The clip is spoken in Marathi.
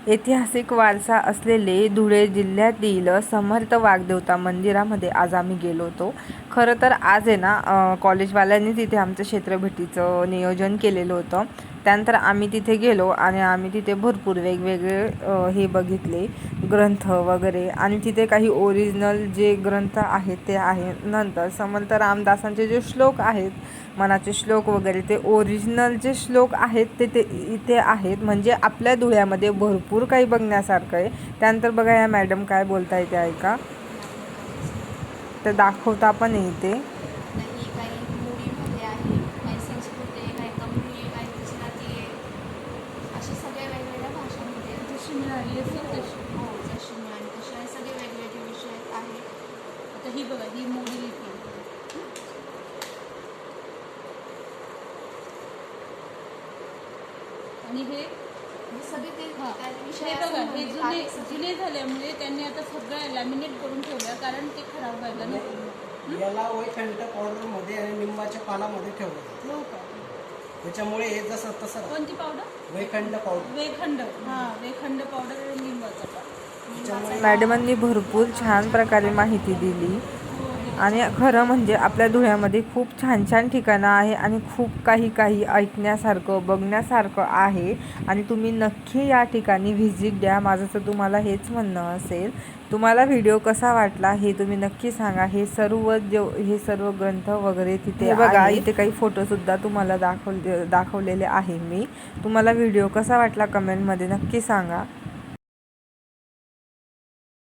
ऐतिहासिक वारसा असलेले धुळे जिल्ह्यातील समर्थ वाग्देवता मंदिरामध्ये आज आम्ही गेलो होतो। खरं तर आज आहे ना कॉलेजवाल्यांनी तिथे आमचं क्षेत्रभेटीचं नियोजन केलेलं होतं। त्यानंतर आम्ही तिथे गेलो आणि आम्ही तिथे भरपूर वेगवेगळे हे बघितले ग्रंथ वगैरे, आणि तिथे काही ओरिजिनल जे ग्रंथ आहेत ते आहे। नंतर समर्थ रामदासांचे जे श्लोक आहेत, मनाचे श्लोक वगैरे, ते ओरिजिनल जे श्लोक आहेत ते इथे आहेत। म्हणजे आपल्या धुळ्यामध्ये भरपूर काही बघण्यासारखं आहे। त्यानंतर बघा या मॅडम काय बोलताय ते ऐका, तर दाखवता पण येते। ही बघा, ही मोडी लिपी आणि हे सगळे ते हे बघा, हे जुने झाल्यामुळे त्यांनी आता सगळं लॅमिनेट करून ठेवलं, कारण ते खराब व्हायला नको। याला वैकंठ पावडर मध्ये आणि निंबाच्या पानामध्ये ठेवलं। हो का? त्याच्यामुळे हे जसं तसं कोणती पावडर? वैकंठ पावडर। वेखंड, वेखंड पावडर आणि लिंबाचा पावडर। मॅडमांनी भरपूर छान प्रकारे माहिती दिली। आणि खरं म्हणजे आपल्या धुळ्यामध्ये खूप छान छान ठिकाणं आहे आणि खूप काही ऐकण्यासारखं बघण्यासारखं आहे, आणि तुम्ही नक्की या ठिकाणी व्हिजिट द्या। माझं तर तुम्हाला हेच म्हणणं असेल। तुम्हाला व्हिडिओ कसा वाटला हे तुम्ही नक्की सांगा। हे सर्व ग्रंथ वगैरे तिथे बघा, इथे काही फोटोसुद्धा तुम्हाला दाखवलेले आहे मी। तुम्हाला व्हिडिओ कसा वाटला कमेंटमध्ये नक्की सांगा।